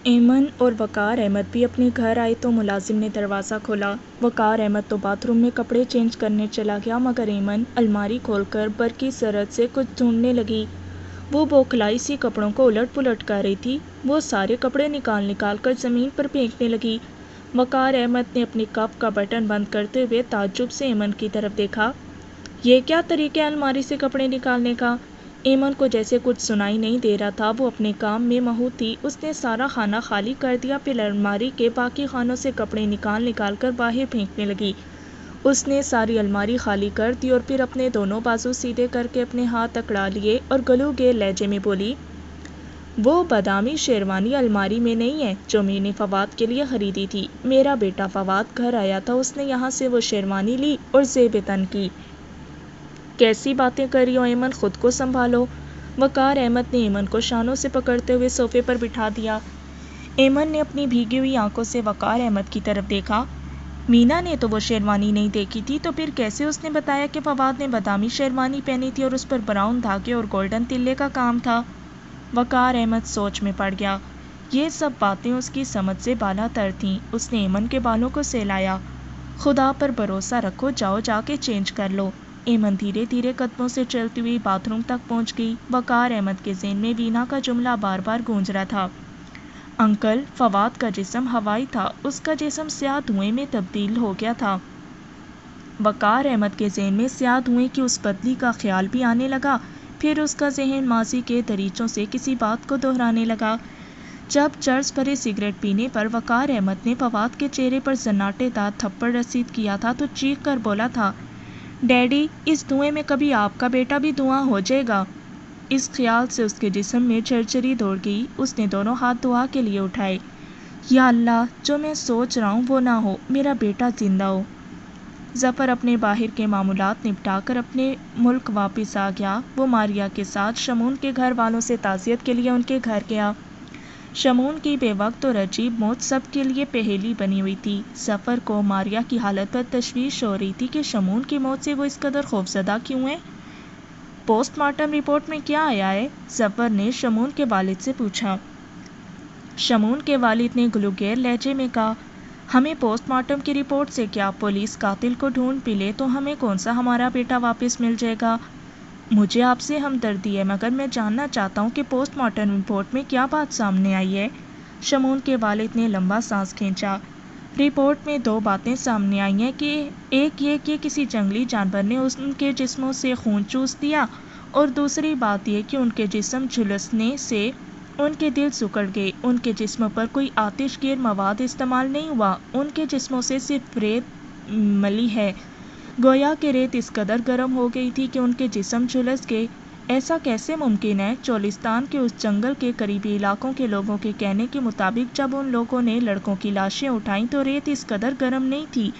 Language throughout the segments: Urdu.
ایمن اور وقار احمد بھی اپنے گھر آئے تو ملازم نے دروازہ کھولا۔ وقار احمد تو باتھ روم میں کپڑے چینج کرنے چلا گیا مگر ایمن الماری کھول کر برقی سرحد سے کچھ ڈھونڈنے لگی۔ وہ بوکھلائی سی کپڑوں کو الٹ پلٹ کر رہی تھی۔ وہ سارے کپڑے نکال کر زمین پر پھینکنے لگی۔ وقار احمد نے اپنی کپ کا بٹن بند کرتے ہوئے تعجب سے ایمن کی طرف دیکھا۔ یہ کیا طریقہ ہے الماری سے کپڑے نکالنے کا؟ ایمن کو جیسے کچھ سنائی نہیں دے رہا تھا، وہ اپنے کام میں مہو تھی۔ اس نے سارا خانہ خالی کر دیا، پھر الماری کے باقی خانوں سے کپڑے نکال کر باہر پھینکنے لگی۔ اس نے ساری الماری خالی کر دی اور پھر اپنے دونوں بازو سیدھے کر کے اپنے ہاتھ اکڑا لیے اور گلو گیر لہجے میں بولی، وہ بادامی شیروانی الماری میں نہیں ہے جو میں نے فواد کے لیے خریدی تھی۔ میرا بیٹا فواد گھر آیا تھا، اس نے یہاں سے وہ شیروانی لی اور زیب تن کی۔ کیسی باتیں کر رہی ہو ایمن، خود کو سنبھالو۔ وقار احمد نے ایمن کو شانوں سے پکڑتے ہوئے صوفے پر بٹھا دیا۔ ایمن نے اپنی بھیگی ہوئی آنکھوں سے وقار احمد کی طرف دیکھا۔ مینا نے تو وہ شیروانی نہیں دیکھی تھی، تو پھر کیسے اس نے بتایا کہ فواد نے بادامی شیروانی پہنی تھی اور اس پر براؤن دھاگے اور گولڈن تلے کا کام تھا؟ وقار احمد سوچ میں پڑ گیا۔ یہ سب باتیں اس کی سمجھ سے بالا تر تھیں۔ اس نے ایمن کے بالوں کو سہلایا۔ خدا پر بھروسہ رکھو، جاؤ جا کے چینج کر لو۔ ایمن دھیرے دھیرے قدموں سے چلتی ہوئی باتھ روم تک پہنچ گئی۔ وقار احمد کے ذہن میں وینا کا جملہ بار بار گونج رہا تھا، انکل، فواد کا جسم ہوائی تھا، اس کا جسم سیاہ دھوئیں میں تبدیل ہو گیا تھا۔ وقار احمد کے ذہن میں سیاہ دھوئیں کی اس بدلی کا خیال بھی آنے لگا۔ پھر اس کا ذہن ماضی کے دریچوں سے کسی بات کو دہرانے لگا۔ جب چرس بھرے سگریٹ پینے پر وقار احمد نے فواد کے چہرے پر زناٹے دار تھپڑ رسید کیا تھا تو چیخ کر بولا تھا، ڈیڈی، اس دھوئیں میں کبھی آپ کا بیٹا بھی دھواں ہو جائے گا۔ اس خیال سے اس کے جسم میں جھرجھری دوڑ گئی۔ اس نے دونوں ہاتھ دعا کے لیے اٹھائے، یا اللہ، جو میں سوچ رہا ہوں وہ نہ ہو، میرا بیٹا زندہ ہو۔ ظفر اپنے باہر کے معمولات نپٹا کر اپنے ملک واپس آ گیا۔ وہ ماریا کے ساتھ شمون کے گھر والوں سے تعزیت کے لیے ان کے گھر گیا۔ شمون کی بے وقت اور عجیب موت سب کے لیے پہیلی بنی ہوئی تھی۔ ظفر کو ماریا کی حالت پر تشویش ہو رہی تھی کہ شمون کی موت سے وہ اس قدر خوفزدہ کیوں ہے۔ پوسٹ مارٹم رپورٹ میں کیا آیا ہے؟ ظفر نے شمون کے والد سے پوچھا۔ شمون کے والد نے گلوگیر لہجے میں کہا، ہمیں پوسٹ مارٹم کی رپورٹ سے کیا؟ پولیس قاتل کو ڈھونڈ بھی لے تو ہمیں کون سا ہمارا بیٹا واپس مل جائے گا؟ مجھے آپ سے ہمدردی ہے مگر میں جاننا چاہتا ہوں کہ پوسٹ مارٹم رپورٹ میں کیا بات سامنے آئی ہے۔ شمون کے والد نے لمبا سانس کھینچا۔ رپورٹ میں دو باتیں سامنے آئی ہیں کہ ایک یہ کہ کسی جنگلی جانور نے ان کے جسموں سے خون چوس دیا، اور دوسری بات یہ کہ ان کے جسم جھلسنے سے ان کے دل سکڑ گئے۔ ان کے جسموں پر کوئی آتش گیر مواد استعمال نہیں ہوا، ان کے جسموں سے صرف ریت ملی ہے۔ گویا کہ ریت اس قدر گرم ہو گئی تھی کہ ان کے جسم جھلس گئے۔ ایسا کیسے ممکن ہے؟ چولستان کے اس جنگل کے قریبی علاقوں کے لوگوں کے کہنے کے مطابق جب ان لوگوں نے لڑکوں کی لاشیں اٹھائیں تو ریت اس قدر گرم نہیں تھی،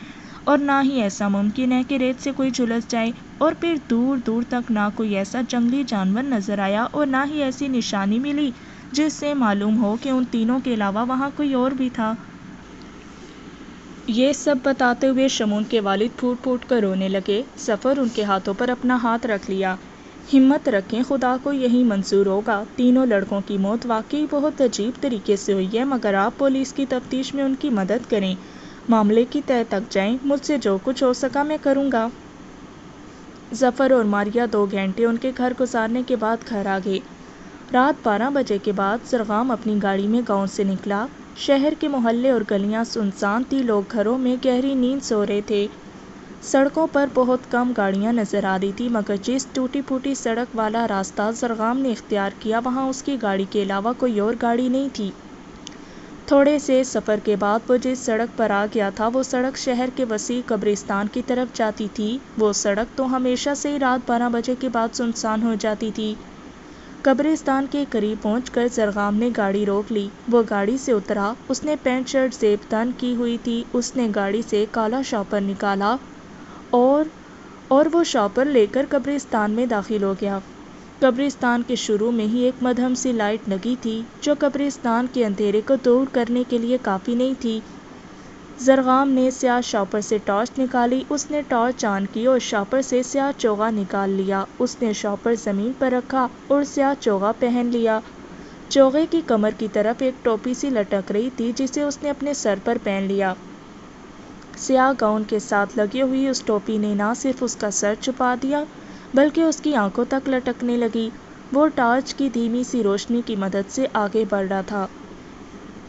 اور نہ ہی ایسا ممکن ہے کہ ریت سے کوئی جھلس جائے۔ اور پھر دور دور تک نہ کوئی ایسا جنگلی جانور نظر آیا اور نہ ہی ایسی نشانی ملی جس سے معلوم ہو کہ ان تینوں کے علاوہ وہاں کوئی اور بھی تھا۔ یہ سب بتاتے ہوئے شمون کے والد پھوٹ پھوٹ کر رونے لگے۔ ظفر ان کے ہاتھوں پر اپنا ہاتھ رکھ لیا۔ ہمت رکھیں، خدا کو یہی منظور ہوگا۔ تینوں لڑکوں کی موت واقعی بہت عجیب طریقے سے ہوئی ہے، مگر آپ پولیس کی تفتیش میں ان کی مدد کریں، معاملے کی تہہ تک جائیں، مجھ سے جو کچھ ہو سکا میں کروں گا۔ ظفر اور ماریا 2 گھنٹے ان کے گھر گزارنے کے بعد گھر آ گئے۔ رات 12 بجے کے بعد زرغام اپنی گاڑی میں گاؤں سے نکلا۔ شہر کے محلے اور گلیاں سنسان تھی، لوگ گھروں میں گہری نیند سو رہے تھے۔ سڑکوں پر بہت کم گاڑیاں نظر آ رہی تھی، مگر جس ٹوٹی پھوٹی سڑک والا راستہ زرغام نے اختیار کیا وہاں اس کی گاڑی کے علاوہ کوئی اور گاڑی نہیں تھی۔ تھوڑے سے سفر کے بعد وہ جس سڑک پر آ گیا تھا وہ سڑک شہر کے وسیع قبرستان کی طرف جاتی تھی۔ وہ سڑک تو ہمیشہ سے ہی رات 12 بجے کے بعد سنسان ہو جاتی تھی۔ قبرستان کے قریب پہنچ کر زرغام نے گاڑی روک لی۔ وہ گاڑی سے اترا۔ اس نے پینٹ شرٹ زیب تن کی ہوئی تھی۔ اس نے گاڑی سے کالا شاپر نکالا اور وہ شاپر لے کر قبرستان میں داخل ہو گیا۔ قبرستان کے شروع میں ہی ایک مدھم سی لائٹ لگی تھی جو قبرستان کے اندھیرے کو دور کرنے کے لیے کافی نہیں تھی۔ زرغام نے سیاہ شاپر سے ٹارچ نکالی۔ اس نے ٹارچ آن کی اور شاپر سے سیاہ چوغا نکال لیا۔ اس نے شاپر زمین پر رکھا اور سیاہ چوغا پہن لیا۔ چوغے کی کمر کی طرف ایک ٹوپی سی لٹک رہی تھی جسے اس نے اپنے سر پر پہن لیا۔ سیاہ گاؤن کے ساتھ لگی ہوئی اس ٹوپی نے نہ صرف اس کا سر چھپا دیا بلکہ اس کی آنکھوں تک لٹکنے لگی۔ وہ ٹارچ کی دھیمی سی روشنی کی مدد سے آگے بڑھ رہا تھا۔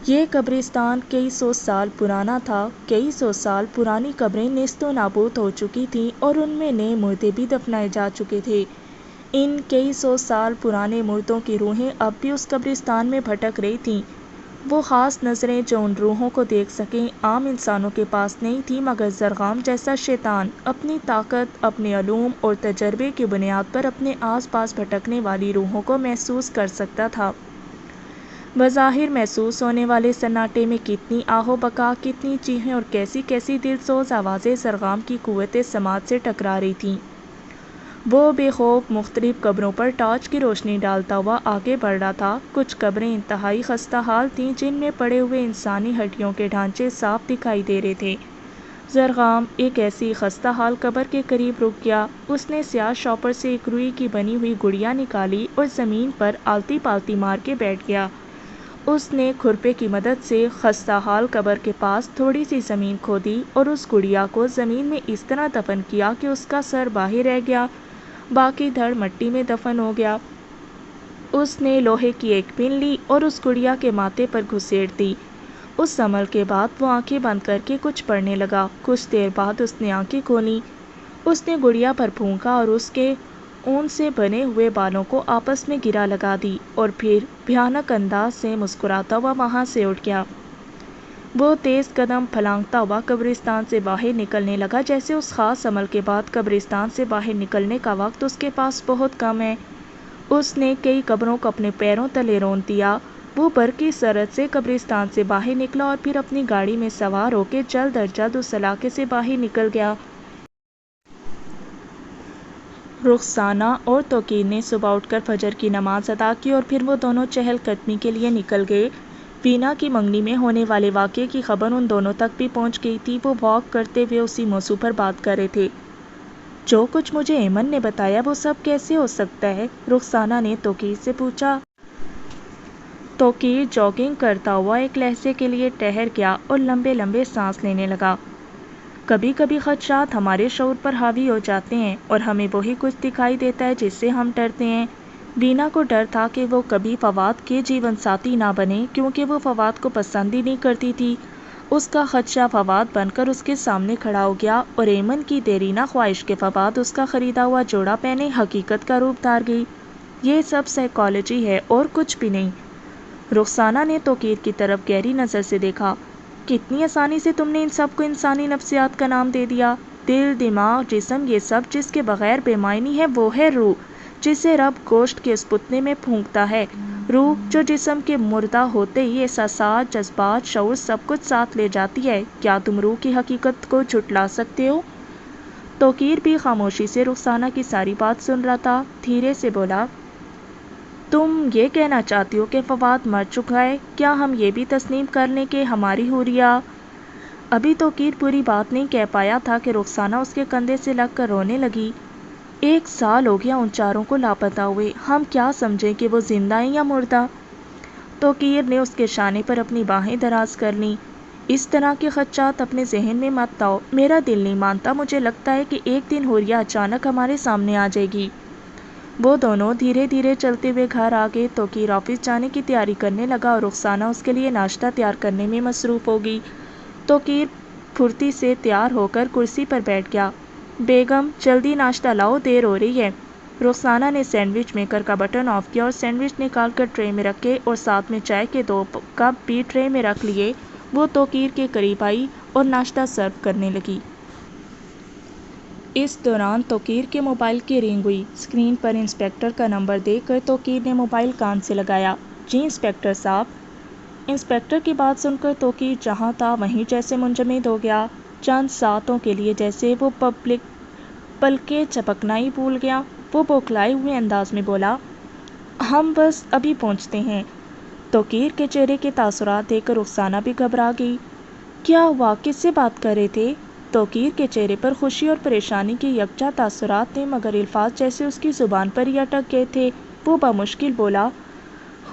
یہ قبرستان کئی سو سال پرانا تھا۔ کئی سو سال پرانی قبریں نیست و نابود ہو چکی تھیں اور ان میں نئے مردے بھی دفنائے جا چکے تھے۔ ان کئی سو سال پرانے مردوں کی روحیں اب بھی اس قبرستان میں بھٹک رہی تھیں۔ وہ خاص نظریں جو ان روحوں کو دیکھ سکیں عام انسانوں کے پاس نہیں تھیں، مگر زرغام جیسا شیطان اپنی طاقت، اپنے علوم اور تجربے کی بنیاد پر اپنے آس پاس بھٹکنے والی روحوں کو محسوس کر سکتا تھا۔ بظاہر محسوس ہونے والے سناٹے میں کتنی آہ و بکا، کتنی چیخیں اور کیسی کیسی دل سوز آوازیں زرغام کی قوت سماعت سے ٹکرا رہی تھیں۔ وہ بے خوف مختلف قبروں پر ٹارچ کی روشنی ڈالتا ہوا آگے بڑھ رہا تھا۔ کچھ قبریں انتہائی خستہ حال تھیں جن میں پڑے ہوئے انسانی ہڈیوں کے ڈھانچے صاف دکھائی دے رہے تھے۔ زرغام ایک ایسی خستہ حال قبر کے قریب رک گیا۔ اس نے سیاہ شاپر سے ایک روئی کی بنی ہوئی گڑیا نکالی اور زمین پر آلتی پالتی مار کے بیٹھ گیا۔ اس نے کھرپے کی مدد سے خستہ حال قبر کے پاس تھوڑی سی زمین کھودی اور اس گڑیا کو زمین میں اس طرح دفن کیا کہ اس کا سر باہر رہ گیا، باقی دھڑ مٹی میں دفن ہو گیا۔ اس نے لوہے کی ایک پن لی اور اس گڑیا کے ماتھے پر گھسیٹ دی۔ اس عمل کے بعد وہ آنکھیں بند کر کے کچھ پڑھنے لگا۔ کچھ دیر بعد اس نے آنکھیں کھولیں۔ اس نے گڑیا پر پھونکا اور اس کے اون سے بنے ہوئے بالوں کو آپس میں گرا لگا دی اور پھر بھیانک انداز سے مسکراتا ہوا وہاں سے اٹھ گیا۔ وہ تیز قدم پھلانگتا ہوا قبرستان سے باہر نکلنے لگا، جیسے اس خاص عمل کے بعد قبرستان سے باہر نکلنے کا وقت اس کے پاس بہت کم ہے۔ اس نے کئی قبروں کو اپنے پیروں تلے رونت دیا۔ وہ برقی سرعت سے قبرستان سے باہر نکلا اور پھر اپنی گاڑی میں سوار ہو کے جلد از جلد اس علاقے سے باہر نکل گیا۔ رخسانہ اور توقیر نے صبح اٹھ کر فجر کی نماز ادا کی اور پھر وہ دونوں چہل قدمی کے لیے نکل گئے۔ وینا کی منگنی میں ہونے والے واقعے کی خبر ان دونوں تک بھی پہنچ گئی تھی۔ وہ واک کرتے ہوئے اسی موضوع پر بات کر رہے تھے۔ جو کچھ مجھے ایمن نے بتایا وہ سب کیسے ہو سکتا ہے؟ رخسانہ نے توقیر سے پوچھا۔ توقیر جاگنگ کرتا ہوا ایک لہجے کے لیے ٹھہر گیا اور لمبے لمبے سانس لینے لگا۔ کبھی کبھی خدشات ہمارے شعور پر حاوی ہو جاتے ہیں اور ہمیں وہی کچھ دکھائی دیتا ہے جس سے ہم ڈرتے ہیں۔ وینا کو ڈر تھا کہ وہ کبھی فواد کے جیون ساتھی نہ بنے، کیونکہ وہ فواد کو پسند ہی نہیں کرتی تھی۔ اس کا خدشہ فواد بن کر اس کے سامنے کھڑا ہو گیا اور ایمن کی دیرینہ خواہش کہ فواد اس کا خریدا ہوا جوڑا پہنے حقیقت کا روپ دھار گئی۔ یہ سب سائیکالوجی ہے اور کچھ بھی نہیں۔ رخسانہ نے توقیر کی طرف گہری نظر سے دیکھا۔ کتنی آسانی سے تم نے ان سب کو انسانی نفسیات کا نام دے دیا۔ دل، دماغ، جسم، یہ سب جس کے بغیر بے معنی ہے وہ ہے روح، جسے رب گوشت کے اس پتنے میں پھونکتا ہے۔ روح جو جسم کے مردہ ہوتے ہی احساسات، جذبات، شعور سب کچھ ساتھ لے جاتی ہے۔ کیا تم روح کی حقیقت کو جھٹلا سکتے ہو؟ توقیر بھی خاموشی سے رخسانہ کی ساری بات سن رہا تھا۔ دھیرے سے بولا، تم یہ کہنا چاہتی ہو کہ فواد مر چکا ہے؟ کیا ہم یہ بھی تسلیم کر لیں کہ ہماری حوریہ؟ ابھی توقیر پوری بات نہیں کہہ پایا تھا کہ رخسانہ اس کے کندھے سے لگ کر رونے لگی۔ 1 سال ہو گیا ان چاروں کو لاپتہ ہوئے، ہم کیا سمجھیں کہ وہ زندہ ہیں یا مردہ؟ توقیر نے اس کے شانے پر اپنی باہیں دراز کر لیں۔ اس طرح کے خدشات اپنے ذہن میں مت لاؤ، میرا دل نہیں مانتا، مجھے لگتا ہے کہ ایک دن حوریہ اچانک ہمارے سامنے آ جائے گی۔ وہ دونوں دھیرے دھیرے چلتے ہوئے گھر آ گئے۔ توقیر آفس جانے کی تیاری کرنے لگا اور رخسانہ اس کے لیے ناشتہ تیار کرنے میں مصروف ہو گئی۔ توقیر پھرتی سے تیار ہو کر کرسی پر بیٹھ گیا۔ بیگم جلدی ناشتہ لاؤ، دیر ہو رہی ہے۔ رخسانہ نے سینڈوچ میکر کا بٹن آف کیا اور سینڈوچ نکال کر ٹرے میں رکھے اور ساتھ میں چائے کے 2 کپ بھی ٹرے میں رکھ لیے۔ وہ توقیر کے قریب آئی اور ناشتہ سرو کرنے لگی۔ اس دوران توقیر کے موبائل کی رنگ ہوئی۔ اسکرین پر انسپکٹر کا نمبر دیکھ کر توقیر نے موبائل کان سے لگایا۔ جی انسپکٹر صاحب۔ انسپکٹر کی بات سن کر توقیر جہاں تھا وہیں جیسے منجمد ہو گیا۔ چند ساعتوں کے لیے جیسے وہ پلکیں جھپکنا ہی بھول گیا۔ وہ بوکھلائے ہوئے انداز میں بولا، ہم بس ابھی پہنچتے ہیں۔ توقیر کے چہرے کے تاثرات دیکھ کر رخسانہ بھی گھبرا گئی۔ کیا ہوا؟ کس سے بات کر رہے تھے؟ توقیر کے چہرے پر خوشی اور پریشانی کے یکجا تاثرات تھے، مگر الفاظ جیسے اس کی زبان پر ہی اٹک گئے تھے۔ وہ بمشکل بولا،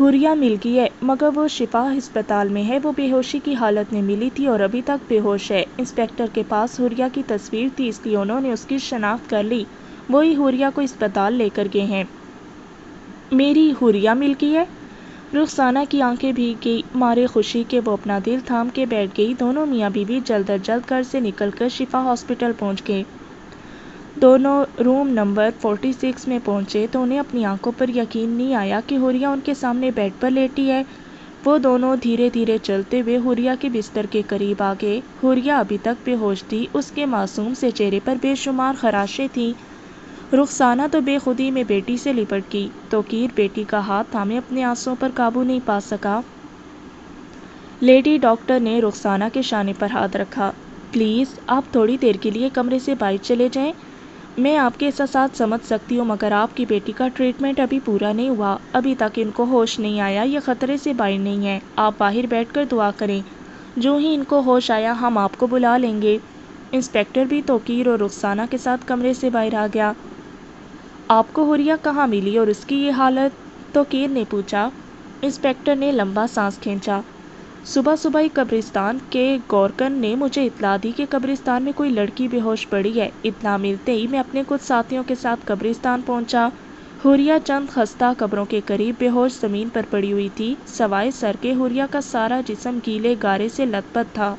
حوریہ مل گئی ہے، مگر وہ شفا ہسپتال میں ہے، وہ بے ہوشی کی حالت میں ملی تھی اور ابھی تک بے ہوش ہے۔ انسپکٹر کے پاس حوریہ کی تصویر تھی، اس لیے انہوں نے اس کی شناخت کر لی، وہی حوریہ کو اسپتال لے کر گئے ہیں۔ میری حوریہ مل گئی ہے؟ رخسانہ کی آنکھیں بھیگ گئی، مارے خوشی کے وہ اپنا دل تھام کے بیٹھ گئی۔ دونوں میاں بیوی جلد از جلد گھر سے نکل کر شفا ہاسپٹل پہنچ گئے۔ دونوں روم نمبر 46 میں پہنچے تو انہیں اپنی آنکھوں پر یقین نہیں آیا کہ حوریہ ان کے سامنے بیڈ پر لیٹی ہے۔ وہ دونوں دھیرے دھیرے چلتے ہوئے حوریہ کے بستر کے قریب آ گئے۔ حوریہ ابھی تک بے ہوش تھی، اس کے معصوم سے چہرے پر بے شمار خراشیں تھیں۔ رخسانہ تو بے خودی میں بیٹی سے لپٹ گئی۔ توقیر بیٹی کا ہاتھ تھامے اپنے آنسوؤں پر قابو نہیں پا سکا۔ لیڈی ڈاکٹر نے رخسانہ کے شانے پر ہاتھ رکھا۔ پلیز آپ تھوڑی دیر کے لیے کمرے سے باہر چلے جائیں۔ میں آپ کے احساسات سمجھ سکتی ہوں، مگر آپ کی بیٹی کا ٹریٹمنٹ ابھی پورا نہیں ہوا، ابھی تک ان کو ہوش نہیں آیا، یہ خطرے سے باہر نہیں ہے۔ آپ باہر بیٹھ کر دعا کریں، جو ہی ان کو ہوش آیا ہم آپ کو بلا لیں گے۔ انسپکٹر بھی توقیر اور رخسانہ کے ساتھ کمرے سے باہر آ گیا۔ آپ کو حوریہ کہاں ملی اور اس کی یہ حالت؟ توقیر نے پوچھا۔ انسپکٹر نے لمبا سانس کھینچا۔ صبح صبح ہی قبرستان کے گورکن نے مجھے اطلاع دی کہ قبرستان میں کوئی لڑکی بے ہوش پڑی ہے۔ اطلاع ملتے ہی میں اپنے کچھ ساتھیوں کے ساتھ قبرستان پہنچا۔ حوریہ چند خستہ قبروں کے قریب بے ہوش زمین پر پڑی ہوئی تھی، سوائے سر کے حوریہ کا سارا جسم گیلے گارے سے لت پت تھا،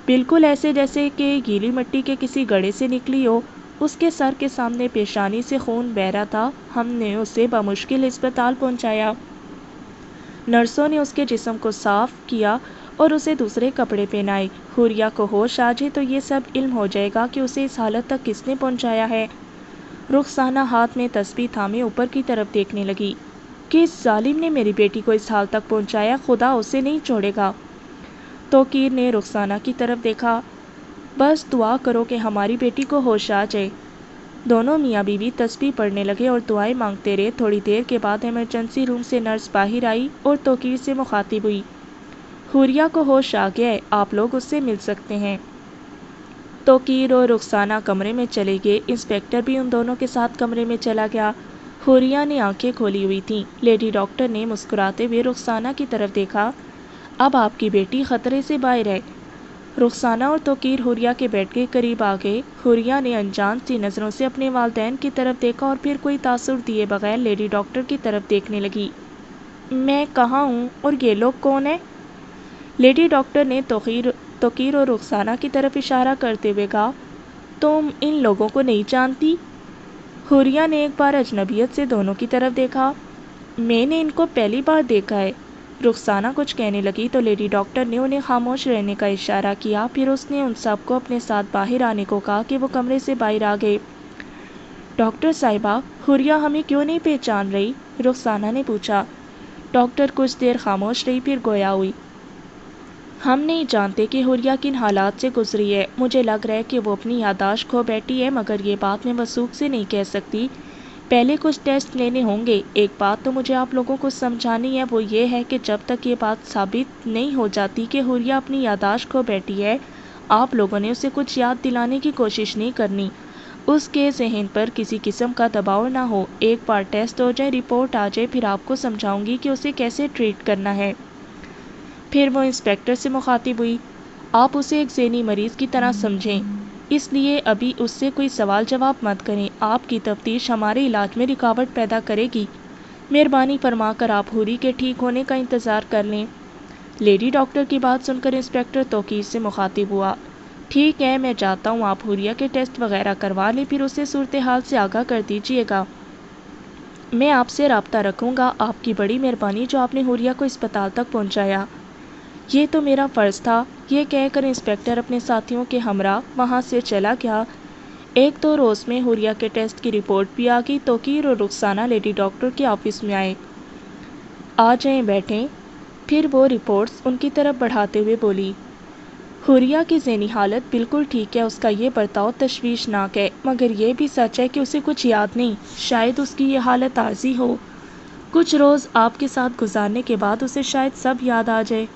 بالکل ایسے جیسے کہ گیلی مٹی کے کسی گڑھے سے نکلی ہو۔ اس کے سر کے سامنے پیشانی سے خون بہہ رہا تھا۔ ہم نے اسے بمشکل ہسپتال پہنچایا۔ نرسوں نے اس کے جسم کو صاف کیا اور اسے دوسرے کپڑے پہنائے۔ حوریہ کو ہوش آ جائے تو یہ سب علم ہو جائے گا کہ اسے اس حالت تک کس نے پہنچایا ہے۔ رخسانہ ہاتھ میں تسبیح تھامے اوپر کی طرف دیکھنے لگی۔ کس ظالم نے میری بیٹی کو اس حال تک پہنچایا؟ خدا اسے نہیں چھوڑے گا۔ توقیر نے رخسانہ کی طرف دیکھا۔ بس دعا کرو کہ ہماری بیٹی کو ہوش آ جائے۔ دونوں میاں بیوی تسبیح پڑھنے لگے اور دعائیں مانگتے رہے۔ تھوڑی دیر کے بعد ایمرجنسی روم سے نرس باہر آئی اور توقیر سے مخاطب ہوئی۔ حوریہ کو ہوش آ گیا ہے، آپ لوگ اس سے مل سکتے ہیں۔ توقیر اور رخسانہ کمرے میں چلے گئے۔ انسپکٹر بھی ان دونوں کے ساتھ کمرے میں چلا گیا۔ حوریہ نے آنکھیں کھولی ہوئی تھیں۔ لیڈی ڈاکٹر نے مسکراتے ہوئے رخسانہ کی طرف دیکھا۔ اب آپ کی بیٹی خطرے سے باہر ہے۔ رخسانہ اور توقیر حوریہ کے بیڈ کے قریب آ گئے۔ حوریہ نے انجان سی نظروں سے اپنے والدین کی طرف دیکھا اور پھر کوئی تاثر دیے بغیر لیڈی ڈاکٹر کی طرف دیکھنے لگی۔ میں کہاں ہوں اور یہ لوگ کون ہیں؟ لیڈی ڈاکٹر نے توقیر اور رخسانہ کی طرف اشارہ کرتے ہوئے کہا۔ تم ان لوگوں کو نہیں جانتی؟ حوریہ نے ایک بار اجنبیت سے دونوں کی طرف دیکھا۔ میں نے ان کو پہلی بار دیکھا ہے۔ رخسانہ کچھ کہنے لگی تو لیڈی ڈاکٹر نے انہیں خاموش رہنے کا اشارہ کیا، پھر اس نے ان سب کو اپنے ساتھ باہر آنے کو کہا کہ وہ کمرے سے باہر آ گئے۔ ڈاکٹر صاحبہ، حوریہ ہمیں کیوں نہیں پہچان رہی؟ رخسانہ نے پوچھا۔ ڈاکٹر کچھ دیر خاموش رہی، پھر گویا ہوئی۔ ہم نہیں جانتے کہ حوریہ کن حالات سے گزری ہے۔ مجھے لگ رہا ہے کہ وہ اپنی یادداشت کھو بیٹھی ہے، مگر یہ بات میں وثوق سے نہیں کہہ سکتی۔ پہلے کچھ ٹیسٹ لینے ہوں گے۔ ایک بات تو مجھے آپ لوگوں کو سمجھانی ہے، وہ یہ ہے کہ جب تک یہ بات ثابت نہیں ہو جاتی کہ حوریہ اپنی یادداشت کھو بیٹھی ہے، آپ لوگوں نے اسے کچھ یاد دلانے کی کوشش نہیں کرنی، اس کے ذہن پر کسی قسم کا دباؤ نہ ہو۔ ایک بار ٹیسٹ ہو جائے، رپورٹ آ جائے، پھر آپ کو سمجھاؤں گی کہ اسے کیسے ٹریٹ کرنا ہے۔ پھر وہ انسپکٹر سے مخاطب ہوئی۔ آپ اسے ایک ذہنی مریض کی طرح سمجھیں، اس لیے ابھی اس سے کوئی سوال جواب مت کریں۔ آپ کی تفتیش ہمارے علاج میں رکاوٹ پیدا کرے گی۔ مہربانی فرما کر آپ حوری کے ٹھیک ہونے کا انتظار کر لیں۔ لیڈی ڈاکٹر کی بات سن کر انسپکٹر توقیر سے مخاطب ہوا۔ ٹھیک ہے، میں جاتا ہوں، آپ حوریہ کے ٹیسٹ وغیرہ کروا لیں، پھر اسے صورتحال سے آگاہ کر دیجیے گا۔ میں آپ سے رابطہ رکھوں گا۔ آپ کی بڑی مہربانی جو آپ نے حوریہ کو اسپتال تک پہنچایا۔ یہ تو میرا فرض تھا۔ یہ کہہ کر انسپکٹر اپنے ساتھیوں کے ہمراہ وہاں سے چلا گیا۔ ایک دو روز میں حوریہ کے ٹیسٹ کی رپورٹ بھی آ گئی۔ توقیر اور رخسانہ لیڈی ڈاکٹر کے آفس میں آئے۔ آ جائیں، بیٹھیں۔ پھر وہ رپورٹس ان کی طرف بڑھاتے ہوئے بولی۔ حوریہ کی ذہنی حالت بالکل ٹھیک ہے، اس کا یہ برتاؤ تشویشناک ہے، مگر یہ بھی سچ ہے کہ اسے کچھ یاد نہیں۔ شاید اس کی یہ حالت عارضی ہو، کچھ روز آپ کے ساتھ گزارنے کے بعد اسے شاید سب یاد آ جائے۔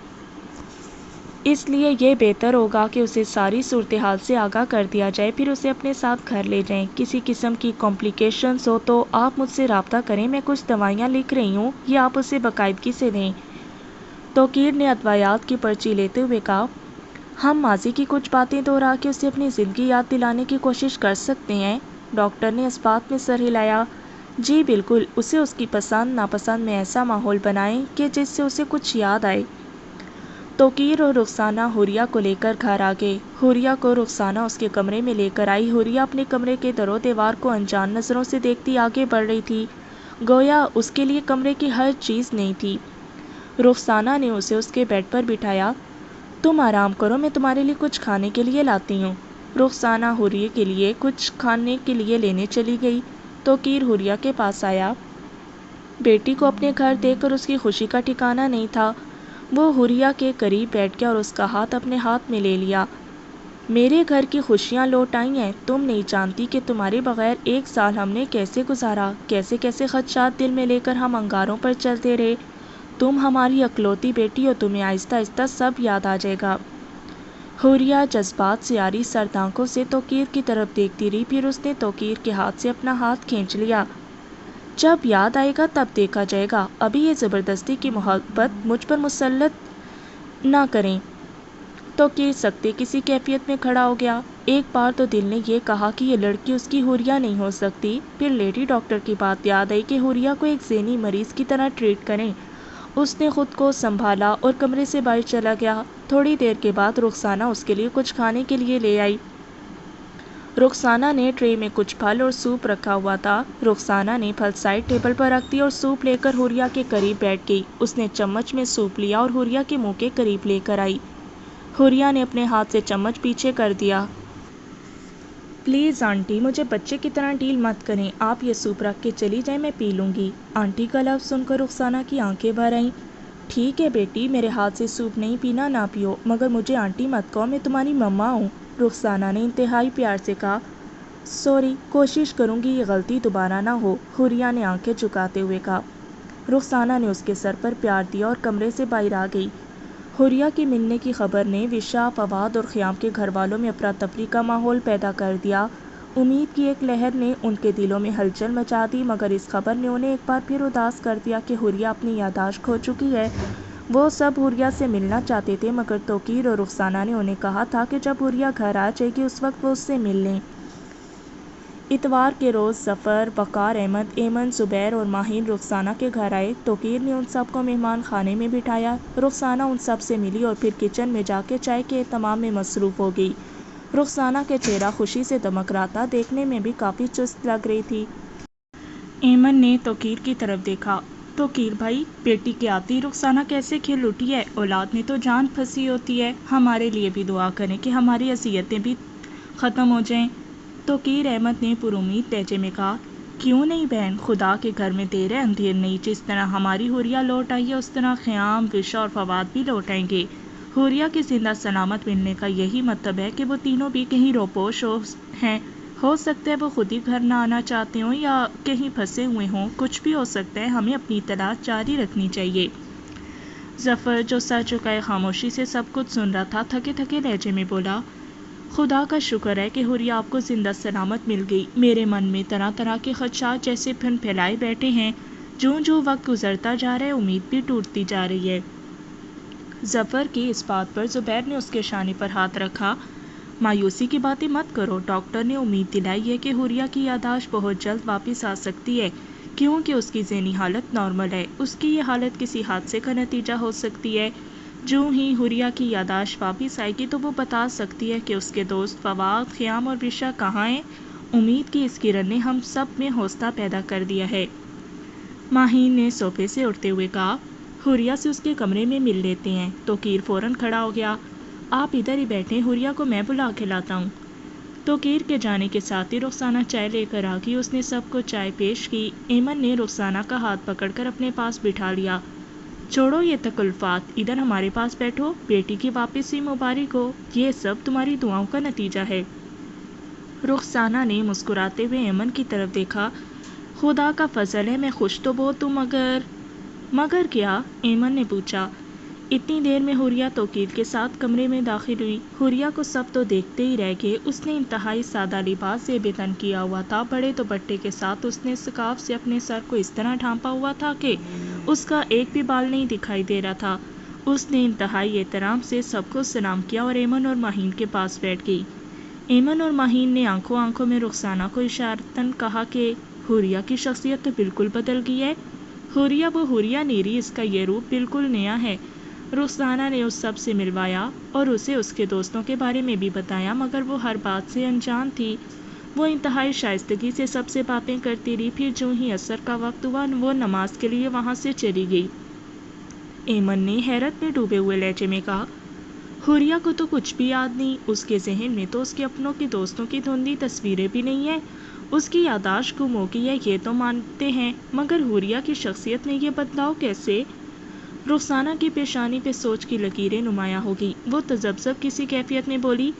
اس لیے یہ بہتر ہوگا کہ اسے ساری صورتحال سے آگاہ کر دیا جائے، پھر اسے اپنے ساتھ گھر لے جائیں۔ کسی قسم کی کمپلیکیشنز ہو تو آپ مجھ سے رابطہ کریں، میں کچھ دوائیاں لکھ رہی ہوں، یہ آپ اسے باقاعدگی سے دیں۔ توقیر نے ادویات کی پرچی لیتے ہوئے کہا، ہم ماضی کی کچھ باتیں دہرا کے اسے اپنی زندگی یاد دلانے کی کوشش کر سکتے ہیں۔ ڈاکٹر نے اس بات میں سر ہلایا۔ جی بالکل، اسے اس کی پسند ناپسند میں ایسا ماحول بنائیں کہ جس سے اسے کچھ یاد آئے۔ توقیر اور رخسانہ حوریہ کو لے کر گھر آ گئے۔ حوریہ کو رخسانہ اس کے کمرے میں لے کر آئی۔ حوریہ اپنے کمرے کے در و دیوار کو انجان نظروں سے دیکھتی آگے بڑھ رہی تھی، گویا اس کے لیے کمرے کی ہر چیز نئی تھی۔ رخسانہ نے اسے اس کے بیڈ پر بٹھایا۔ تم آرام کرو، میں تمہارے لیے کچھ کھانے کے لیے لاتی ہوں۔ رخسانہ حوریہ کے لیے کچھ کھانے کے لیے لینے چلی گئی۔ توقیر حوریہ کے پاس آیا۔ بیٹی کو اپنے گھر دیکھ کر اس کی خوشی کا ٹھکانہ نہیں تھا۔ وہ حوریہ کے قریب بیٹھ گیا اور اس کا ہاتھ اپنے ہاتھ میں لے لیا۔ میرے گھر کی خوشیاں لوٹ آئی ہیں، تم نہیں جانتی کہ تمہارے بغیر ایک سال ہم نے کیسے گزارا، کیسے کیسے خدشات دل میں لے کر ہم انگاروں پر چلتے رہے۔ تم ہماری اکلوتی بیٹی ہو، تمہیں آہستہ آہستہ سب یاد آ جائے گا۔ حوریہ جذبات سے عاری سرد آنکھوں سے توقیر کی طرف دیکھتی رہی، پھر اس نے توقیر کے ہاتھ سے اپنا ہاتھ کھینچ لیا۔ جب یاد آئے گا تب دیکھا جائے گا، ابھی یہ زبردستی کی محبت مجھ پر مسلط نہ کریں۔ توقیر سکتے کسی کیفیت میں کھڑا ہو گیا۔ ایک بار تو دل نے یہ کہا کہ یہ لڑکی اس کی حوریہ نہیں ہو سکتی، پھر لیڈی ڈاکٹر کی بات یاد آئی کہ حوریہ کو ایک ذہنی مریض کی طرح ٹریٹ کریں۔ اس نے خود کو سنبھالا اور کمرے سے باہر چلا گیا۔ تھوڑی دیر کے بعد رخسانہ اس کے لیے کچھ کھانے کے لیے لے آئی۔ رخسانہ نے ٹرے میں کچھ پھل اور سوپ رکھا ہوا تھا۔ رخسانہ نے پھل سائڈ ٹیبل پر رکھ دی اور سوپ لے کر حوریہ کے قریب بیٹھ گئی۔ اس نے چمچ میں سوپ لیا اور حوریہ کے منہ کے قریب لے کر آئی۔ حوریہ نے اپنے ہاتھ سے چمچ پیچھے کر دیا۔ پلیز آنٹی، مجھے بچے کی طرح ڈیل مت کریں، آپ یہ سوپ رکھ کے چلی جائیں، میں پی لوں گی۔ آنٹی کا لفظ سن کر رخسانہ کی آنکھیں بھر آئیں۔ ٹھیک ہے بیٹی، میرے ہاتھ سے سوپ نہیں پینا نہ پیو، مگر مجھے آنٹی مت کہو، میں تمہاری مما ہوں۔ رخسانہ نے انتہائی پیار سے کہا۔ سوری، کوشش کروں گی یہ غلطی دوبارہ نہ ہو، حوریہ نے آنکھیں جھکاتے ہوئے کہا۔ رخسانہ نے اس کے سر پر پیار دیا اور کمرے سے باہر آ گئی۔ حوریہ کے ملنے کی خبر نے وشا، فواد اور خیام کے گھر والوں میں افراتفری کا ماحول پیدا کر دیا۔ امید کی ایک لہر نے ان کے دلوں میں ہلچل مچا دی، مگر اس خبر نے انہیں ایک بار پھر اداس کر دیا کہ حوریہ اپنی یادداشت کھو چکی ہے۔ وہ سب حوریہ سے ملنا چاہتے تھے، مگر توقیر اور رخسانہ نے انہیں کہا تھا کہ جب حوریہ گھر آ جائے گی اس وقت وہ اس سے مل لیں۔ اتوار کے روز ظفر، وقار احمد، ایمن، زبیر اور ماہین رخسانہ کے گھر آئے۔ توقیر نے ان سب کو مہمان خانے میں بٹھایا۔ رخسانہ ان سب سے ملی اور پھر کچن میں جا کے چائے کے اہتمام میں مصروف ہو گئی۔ رخسانہ کا چہرہ خوشی سے دمک رہا تھا، دیکھنے میں بھی کافی چست لگ رہی تھی۔ ایمن نے توقیر کی طرف دیکھا۔ توقیر بھائی، بیٹی کے آتی رخسانہ کیسے کھل اٹھی ہے، اولاد میں تو جان پھنسی ہوتی ہے، ہمارے لیے بھی دعا کریں کہ ہماری اذیتیں بھی ختم ہو جائیں۔ توقیر احمد نے پر امید لہجے میں کہا، کیوں نہیں بہن، خدا کے گھر میں دیر ہے اندھیر نہیں، جس طرح ہماری حوریہ لوٹ آئی ہے اس طرح خیام، وشا اور فواد بھی لوٹ آئیں گے۔ حوریہ کے زندہ سلامت ملنے کا یہی مطلب ہے کہ وہ تینوں بھی کہیں روپوش ہیں، ہو سکتا ہے وہ خود ہی گھر نہ آنا چاہتے ہوں یا کہیں پھنسے ہوئے ہوں، کچھ بھی ہو سکتا ہے، ہمیں اپنی تلاش جاری رکھنی چاہیے۔ ظفر، جو سر جھکائے خاموشی سے سب کچھ سن رہا تھا، تھکے تھکے لہجے میں بولا، خدا کا شکر ہے کہ حوریہ آپ کو زندہ سلامت مل گئی، میرے من میں طرح طرح کے خدشات جیسے پھن پھیلائے بیٹھے ہیں، جوں جوں وقت گزرتا جا رہا ہے امید بھی ٹوٹتی جا رہی ہے۔ ظفر کی اس بات پر زبیر نے اس کے شانے پر ہاتھ رکھا۔ مایوسی کی باتیں مت کرو، ڈاکٹر نے امید دلائی ہے کہ حوریہ کی یادداشت بہت جلد واپس آ سکتی ہے، کیونکہ اس کی ذہنی حالت نارمل ہے، اس کی یہ حالت کسی حادثے کا نتیجہ ہو سکتی ہے۔ جو ہی حوریہ کی یادداشت واپس آئے گی تو وہ بتا سکتی ہے کہ اس کے دوست فواد، خیام اور وشا کہاں ہیں۔ امید کی اس کرن نے ہم سب میں حوصلہ پیدا کر دیا ہے۔ ماہین نے صوفے سے اٹھتے ہوئے کہا، حوریہ سے اس کے کمرے میں مل لیتے ہیں۔ توقیر فوراً کھڑا ہو گیا، آپ ادھر ہی بیٹھیں، حوریہ کو میں بلا کے لاتا ہوں۔ توقیر کے جانے کے ساتھ ہی رخسانہ چائے لے کر آ گئی، اس نے سب کو چائے پیش کی۔ ایمن نے رخسانہ کا ہاتھ پکڑ کر اپنے پاس بٹھا لیا۔ چھوڑو یہ تکلفات، ادھر ہمارے پاس بیٹھو، بیٹی کی واپسی مبارک ہو، یہ سب تمہاری دعاؤں کا نتیجہ ہے۔ رخسانہ نے مسکراتے ہوئے ایمن کی طرف دیکھا، خدا کا فضل ہے، میں خوش تو بہت ہوں، مگر کیا؟ ایمن نے پوچھا۔ اتنی دیر میں حوریہ توقیر کے ساتھ کمرے میں داخل ہوئی۔ حوریہ کو سب تو دیکھتے ہی رہ گئے۔ اس نے انتہائی سادہ لباس سے بے تن کیا ہوا تھا۔ بڑے دوپٹے کے ساتھ اس نے سکارف سے اپنے سر کو اس طرح ڈھانپا ہوا تھا کہ اس کا ایک بھی بال نہیں دکھائی دے رہا تھا۔ اس نے انتہائی احترام سے سب کو سلام کیا اور ایمن اور ماہین کے پاس بیٹھ گئی۔ ایمن اور ماہین نے آنکھوں میں رخسانہ کو اشارتاً کہا کہ حوریہ کی شخصیت تو بالکل بدل گئی ہے۔ حوریہ وہ حوریہ نہیں رہی، اس کا یہ روپ بالکل نیا ہے۔ رخسانہ نے اس سب سے ملوایا اور اسے اس کے دوستوں کے بارے میں بھی بتایا، مگر وہ ہر بات سے انجان تھی۔ وہ انتہائی شائستگی سے سب سے باتیں کرتی رہی۔ پھر جو ہی عصر کا وقت ہوا وہ نماز کے لیے وہاں سے چلی گئی۔ ایمن نے حیرت میں ڈوبے ہوئے لہجے میں کہا، حوریہ کو تو کچھ بھی یاد نہیں، اس کے ذہن میں تو اس کے اپنوں کی دوستوں کی دھندلی تصویریں بھی نہیں ہیں۔ اس کی یادداشت گم ہو گئی ہے یہ تو مانتے ہیں، مگر حوریہ کی شخصیت میں یہ بدلاؤ کیسے؟ رخسانہ کی پیشانی پہ سوچ کی لکیریں نمایاں ہو گئی۔ وہ تذبذب کسی کیفیت میں بولی،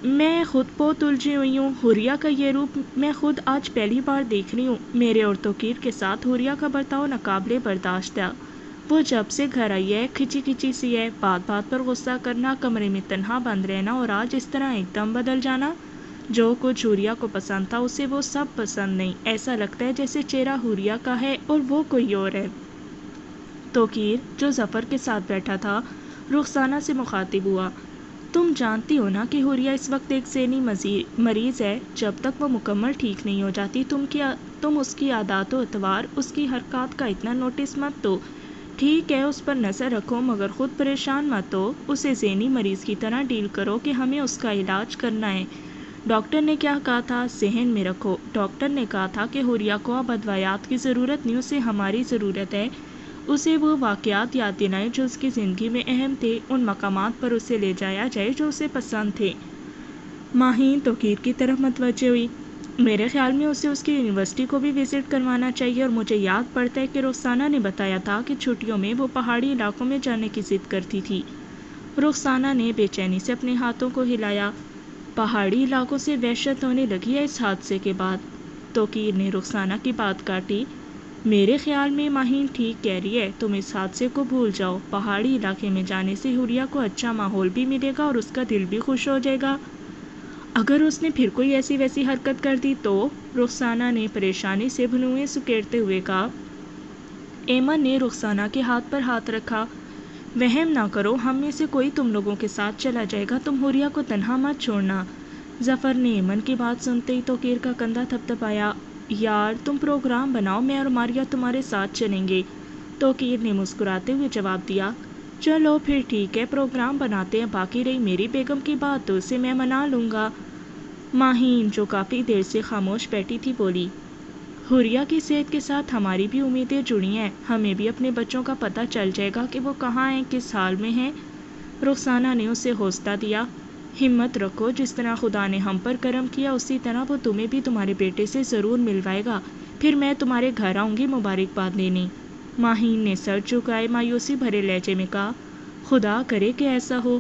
میں خود بہت الجھی ہوئی ہوں۔ حوریہ کا یہ روپ میں خود آج پہلی بار دیکھ رہی ہوں۔ میرے اور توقیر کے ساتھ حوریہ کا برتاؤ ناقابل برداشت تھا۔ وہ جب سے گھر آئی ہے کھچی سی ہے، بات بات پر غصہ کرنا، کمرے میں تنہا بند رہنا، اور آج اس طرح ایک دم بدل جانا۔ جو کچھ حوریہ کو پسند تھا اسے وہ سب پسند نہیں۔ ایسا لگتا ہے جیسے چہرہ حوریہ کا ہے اور وہ کوئی اور ہے۔ توقیر جو ظفر کے ساتھ بیٹھا تھا رخسانہ سے مخاطب ہوا، تم جانتی ہو نا کہ حوریہ اس وقت ایک ذہنی مریض ہے۔ جب تک وہ مکمل ٹھیک نہیں ہو جاتی تم اس کی عادات و اطوار، اس کی حرکات کا اتنا نوٹس مت دو۔ ٹھیک ہے اس پر نظر رکھو مگر خود پریشان مت ہو۔ اسے ذہنی مریض کی طرح ڈیل کرو کہ ہمیں اس کا علاج کرنا ہے۔ ڈاکٹر نے کیا کہا تھا ذہن میں رکھو۔ ڈاکٹر نے کہا تھا کہ حوریہ کو اب ادویات کی ضرورت نہیں، اسے ہماری ضرورت ہے۔ اسے وہ واقعات یاد دلائیں جو اس کی زندگی میں اہم تھے، ان مقامات پر اسے لے جایا جائے جو اسے پسند تھے۔ ماہین توقیر کی طرف متوجہ ہوئی، میرے خیال میں اسے اس کی یونیورسٹی کو بھی وزٹ کروانا چاہیے، اور مجھے یاد پڑتا ہے کہ رخسانہ نے بتایا تھا کہ چھٹیوں میں وہ پہاڑی علاقوں میں جانے کی ضد کرتی تھی۔ رخسانہ نے بے چینی سے اپنے ہاتھوں کو ہلایا۔ پہاڑی علاقوں سے وحشت ہونے لگی ہے اس حادثے کے بعد۔ توقیر نے رخسانہ کی بات کاٹی، میرے خیال میں ماہین ٹھیک کہہ رہی ہے، تم اس حادثے کو بھول جاؤ۔ پہاڑی علاقے میں جانے سے حوریہ کو اچھا ماحول بھی ملے گا اور اس کا دل بھی خوش ہو جائے گا۔ اگر اس نے پھر کوئی ایسی ویسی حرکت کر دی تو؟ رخسانہ نے پریشانی سے بھنویں سکیڑتے ہوئے کہا۔ ایمن نے رخسانہ کے ہاتھ پر ہاتھ رکھا، وہم نہ کرو، ہم میں سے کوئی تم لوگوں کے ساتھ چلا جائے گا، تم حوریہ کو تنہا مت چھوڑنا۔ ظفر نے ایمن کی بات سنتے ہی توقیر کا کندھا تھپتھپایا، یار تم پروگرام بناؤ، میں اور ماریہ تمہارے ساتھ چلیں گے۔ توقیر نے مسکراتے ہوئے جواب دیا، چلو پھر ٹھیک ہے پروگرام بناتے ہیں، باقی رہی میری بیگم کی بات تو اسے میں منا لوں گا۔ ماہین جو کافی دیر سے خاموش بیٹھی تھی بولی، حوریہ کی صحت کے ساتھ ہماری بھی امیدیں جڑی ہیں، ہمیں بھی اپنے بچوں کا پتہ چل جائے گا کہ وہ کہاں ہیں، کس حال میں ہیں۔ رخسانہ نے اسے حوصلہ دیا، ہمت رکھو، جس طرح خدا نے ہم پر کرم کیا اسی طرح وہ تمہیں بھی تمہارے بیٹے سے ضرور ملوائے گا، پھر میں تمہارے گھر آؤں گی مبارکباد لینے۔ ماہین نے سر جھکائے مایوسی بھرے لہجے میں کہا، خدا کرے کہ ایسا ہو۔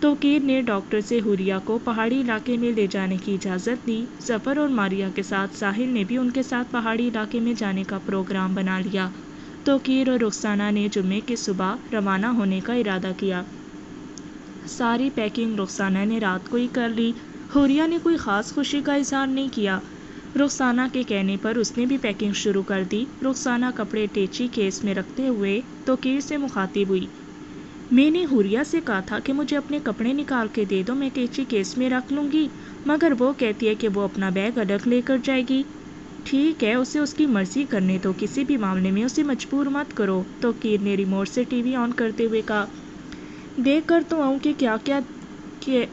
توقیر نے ڈاکٹر سے حوریہ کو پہاڑی علاقے میں لے جانے کی اجازت دی۔ ظفر اور ماریہ کے ساتھ ساحل نے بھی ان کے ساتھ پہاڑی علاقے میں جانے کا پروگرام بنا لیا۔ توقیر اور رخسانہ نے جمعے کی صبح روانہ ہونے کا ارادہ کیا۔ ساری پیکنگ رخسانہ نے رات کو ہی کر لی۔ حوریہ نے کوئی خاص خوشی کا اظہار نہیں کیا۔ رخسانہ کے کہنے پر اس نے بھی پیکنگ شروع کر دی۔ رخسانہ کپڑے ٹیچی کیس میں رکھتے ہوئے توقیر سے مخاطب ہوئی، میں نے حوریہ سے کہا تھا کہ مجھے اپنے کپڑے نکال کے دے دو، میں ٹیچی کیس میں رکھ لوں گی، مگر وہ کہتی ہے کہ وہ اپنا بیگ الگ لے کر جائے گی۔ ٹھیک ہے اسے اس کی مرضی کرنے دو، کسی بھی معاملے میں اسے مجبور مت کرو۔ توقیر نے ریموٹ سے ٹی وی آن کرتے ہوئے کہا، دیکھ کر تو آؤں کہ کیا کیا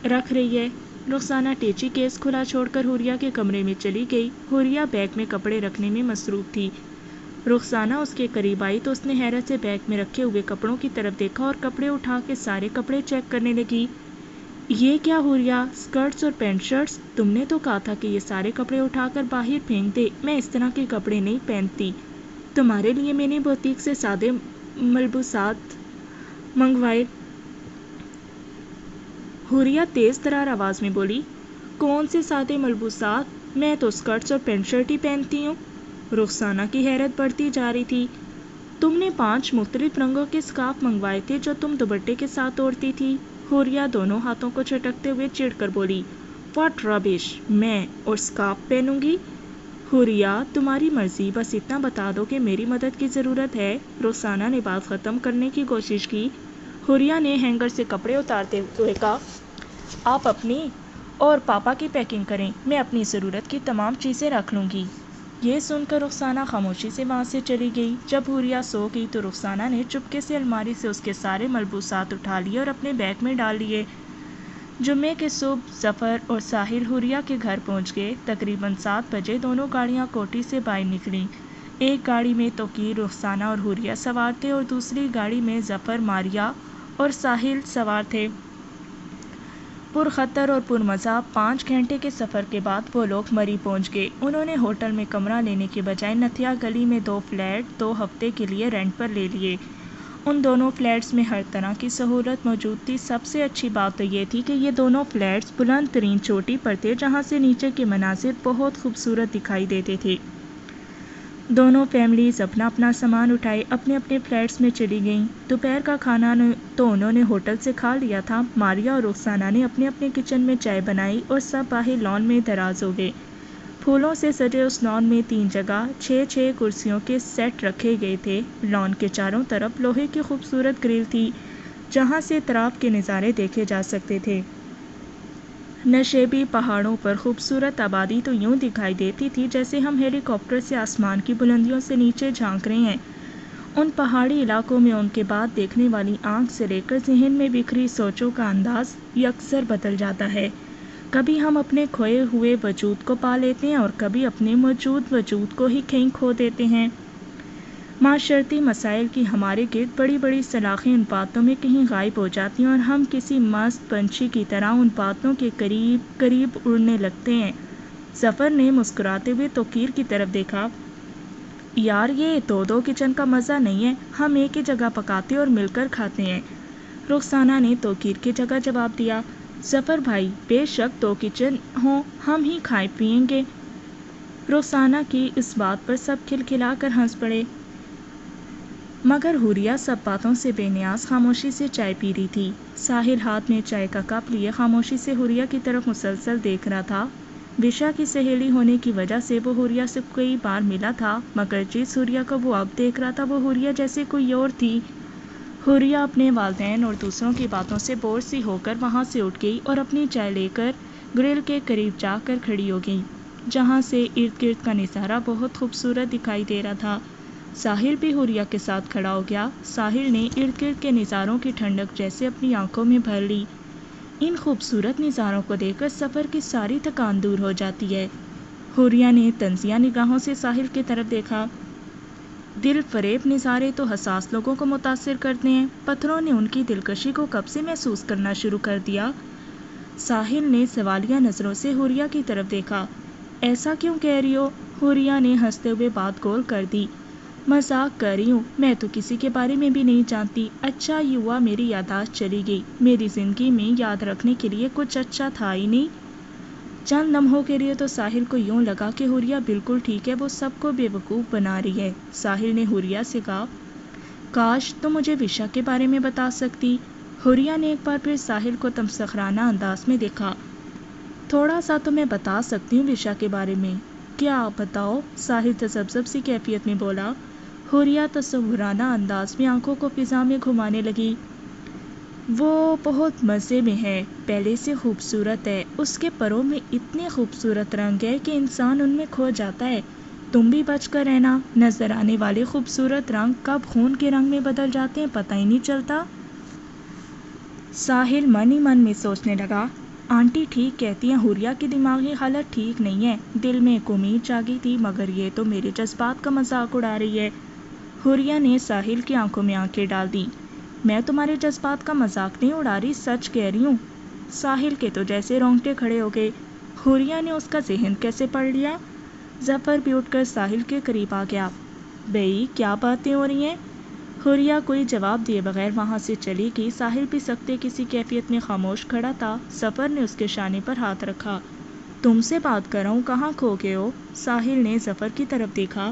رکھ رہی ہے۔ رخسانہ ٹیچی کیس کھلا چھوڑ کر حوریہ کے کمرے میں چلی گئی۔ حوریہ بیگ میں کپڑے رکھنے میں مصروف تھی۔ رخسانہ اس کے قریب آئی تو اس نے حیرت سے بیگ میں رکھے ہوئے کپڑوں کی طرف دیکھا اور کپڑے اٹھا کے سارے کپڑے چیک کرنے لگی۔ یہ کیا حوریہ، اسکرٹس اور پینٹ شرٹس؟ تم نے تو کہا تھا کہ یہ سارے کپڑے اٹھا کر باہر پھینک دے، میں اس طرح کے کپڑے نہیں پہنتی۔ تمہارے لیے میں نے بوتیک سے سادے ملبوسات منگوائے۔ حوریہ تیز ترار آواز میں بولی، کون سے سادے ملبوسات، میں تو اسکرٹس اور پینٹ شرٹ ہی پہنتی ہوں۔ رخسانہ کی حیرت بڑھتی جا رہی تھی۔ تم نے 5 مختلف رنگوں کے اسکارف منگوائے تھے جو تم دوپٹے کے ساتھ اوڑھتی تھی۔ حوریہ دونوں ہاتھوں کو چھٹکتے ہوئے چڑھ کر بولی، واٹ ربش، میں اور اسکارف پہنوں گی؟ حوریہ، تمہاری مرضی، بس اتنا بتا دو کہ میری مدد کی ضرورت ہے۔ رخسانہ نے بات ختم کرنے کی کوشش کی۔ حوریہ نے ہینگر سے کپڑے اتارتے ہوئے کہا، آپ اپنی اور پاپا کی پیکنگ کریں، میں اپنی ضرورت کی تمام چیزیں رکھ لوں گی۔ یہ سن کر رخسانہ خاموشی سے وہاں سے چلی گئی۔ جب حوریہ سو گئی تو رخسانہ نے چپکے سے الماری سے اس کے سارے ملبوسات اٹھا لیے اور اپنے بیگ میں ڈال لیے۔ جمعے کے صبح ظفر اور ساحل حوریہ کے گھر پہنچ گئے۔ تقریباً 7 بجے دونوں گاڑیاں کوٹھی سے باہر نکلیں۔ ایک گاڑی میں توقیر، رخسانہ اور حوریہ سوار تھے اور دوسری گاڑی میں ظفر، ماریہ اور ساحل سوار تھے۔ پرخطر اور پرمزہ 5 گھنٹے کے سفر کے بعد وہ لوگ مری پہنچ گئے۔ انہوں نے ہوٹل میں کمرہ لینے کے بجائے نتھیا گلی میں 2 فلیٹ 2 ہفتے کے لیے رینٹ پر لے لیے۔ ان دونوں فلیٹس میں ہر طرح کی سہولت موجود تھی۔ سب سے اچھی بات تو یہ تھی کہ یہ دونوں فلیٹس بلند ترین چوٹی پر تھے جہاں سے نیچے کے مناظر بہت خوبصورت دکھائی دیتے تھے۔ دونوں فیملیز اپنا اپنا سامان اٹھائے اپنے اپنے فلیٹس میں چلی گئیں۔ دوپہر کا کھانا تو انہوں نے ہوٹل سے کھا لیا تھا۔ ماریہ اور رخسانہ نے اپنے اپنے کچن میں چائے بنائی اور سب باہر لان میں دراز ہو گئے۔ پھولوں سے سجے اس لان میں 3 جگہ 6 کرسیوں کے سیٹ رکھے گئے تھے۔ لان کے چاروں طرف لوہے کی خوبصورت گرل تھی جہاں سے اطراف کے نظارے دیکھے جا سکتے تھے۔ نشیبی پہاڑوں پر خوبصورت آبادی تو یوں دکھائی دیتی تھی جیسے ہم ہیلی کاپٹر سے آسمان کی بلندیوں سے نیچے جھانک رہے ہیں۔ ان پہاڑی علاقوں میں ان کے بعد دیکھنے والی آنکھ سے لے کر ذہن میں بکھری سوچوں کا انداز یکسر بدل جاتا ہے۔ کبھی ہم اپنے کھوئے ہوئے وجود کو پا لیتے ہیں اور کبھی اپنے موجود وجود کو ہی کہیں کھو دیتے ہیں۔ معاشرتی مسائل کی ہمارے گرد بڑی بڑی سلاخیں ان باتوں میں کہیں غائب ہو جاتی ہیں اور ہم کسی مست پنچھی کی طرح ان باتوں کے قریب قریب اڑنے لگتے ہیں۔ ظفر نے مسکراتے ہوئے توقیر کی طرف دیکھا، یار یہ 2 کچن کا مزہ نہیں ہے، ہم ایک ہی جگہ پکاتے اور مل کر کھاتے ہیں۔ رخسانہ نے توقیر کی جگہ جواب دیا، ظفر بھائی بے شک 2 کچن ہوں، ہم ہی کھائیں پیئیں گے۔ رخسانہ کی اس بات پر سب کھلکھلا کر ہنس پڑے، مگر حوریہ سب باتوں سے بے نیاز خاموشی سے چائے پی رہی تھی۔ ساحل ہاتھ میں چائے کا کپ لیے خاموشی سے حوریہ کی طرف مسلسل دیکھ رہا تھا۔ وشا کی سہیلی ہونے کی وجہ سے وہ حوریہ سے کئی بار ملا تھا، مگر جس حوریہ کو وہ اب دیکھ رہا تھا وہ حوریہ جیسے کوئی اور تھی۔ حوریہ اپنے والدین اور دوسروں کی باتوں سے بور سی ہو کر وہاں سے اٹھ گئی اور اپنی چائے لے کر گرل کے قریب جا کر کھڑی ہو گئی جہاں سے ارد گرد کا نظارہ بہت خوبصورت دکھائی دے رہا تھا۔ ساحل بھی حوریہ کے ساتھ کھڑا ہو گیا۔ ساحل نے ارد گرد کے نظاروں کی ٹھنڈک جیسے اپنی آنکھوں میں بھر لی۔ ان خوبصورت نظاروں کو دیکھ کر سفر کی ساری تھکان دور ہو جاتی ہے۔ حوریہ نے طنزیہ نگاہوں سے ساحل کی طرف دیکھا، دل فریب نظارے تو حساس لوگوں کو متاثر کرتے ہیں، پتھروں نے ان کی دلکشی کو کب سے محسوس کرنا شروع کر دیا؟ ساحل نے سوالیہ نظروں سے حوریہ کی طرف دیکھا، ایسا کیوں کہہ رہی ہو؟ حوریہ نے ہنستے ہوئے بات گول کر دی، مذاق کر رہی ہوں، میں تو کسی کے بارے میں بھی نہیں جانتی۔ اچھا یہ ہوا میری یادداشت چلی گئی، میری زندگی میں یاد رکھنے کے لیے کچھ اچھا تھا ہی نہیں۔ چند لمحوں کے لیے تو ساحل کو یوں لگا کہ حوریہ بالکل ٹھیک ہے، وہ سب کو بے وقوف بنا رہی ہے۔ ساحل نے حوریہ سے کہا، کاش تم مجھے وشا کے بارے میں بتا سکتی۔ حوریہ نے ایک بار پھر ساحل کو تمسخرانہ انداز میں دیکھا، تھوڑا سا تو میں بتا سکتی ہوں وشا کے بارے میں۔ کیا بتاؤ؟ ساحل تذبذب سی کیفیت میں بولا۔ حوریہ تصورانہ انداز میں آنکھوں کو فضا میں گھمانے لگی، وہ بہت مزے میں ہے، پہلے سے خوبصورت ہے، اس کے پروں میں اتنے خوبصورت رنگ ہے کہ انسان ان میں کھو جاتا ہے۔ تم بھی بچ کر رہنا، نظر آنے والے خوبصورت رنگ کب خون کے رنگ میں بدل جاتے ہیں پتہ ہی نہیں چلتا۔ ساحل من ہی من میں سوچنے لگا، آنٹی ٹھیک کہتی ہیں، حوریہ کی دماغی حالت ٹھیک نہیں ہے۔ دل میں ایک امید جاگی تھی، مگر یہ تو میرے جذبات کا مذاق اڑا رہی ہے۔ حوریہ نے ساحل کی آنکھوں میں آنکھیں ڈال دیں، میں تمہارے جذبات کا مذاق نہیں اڑا رہی، سچ کہہ رہی ہوں۔ ساحل کے تو جیسے رونگٹے کھڑے ہو گئے، حوریہ نے اس کا ذہن کیسے پڑھ لیا؟ ظفر بھی اٹھ کر ساحل کے قریب آ گیا، بھئی کیا باتیں ہو رہی ہیں؟ حوریہ کوئی جواب دیے بغیر وہاں سے چلی گئی۔ ساحل بھی سکتے کسی کیفیت میں خاموش کھڑا تھا۔ ظفر نے اس کے شانے پر ہاتھ رکھا، تم سے بات کر رہا ہوں، کہاں کھو گئے ہو؟ ساحل نے ظفر کی طرف دیکھا،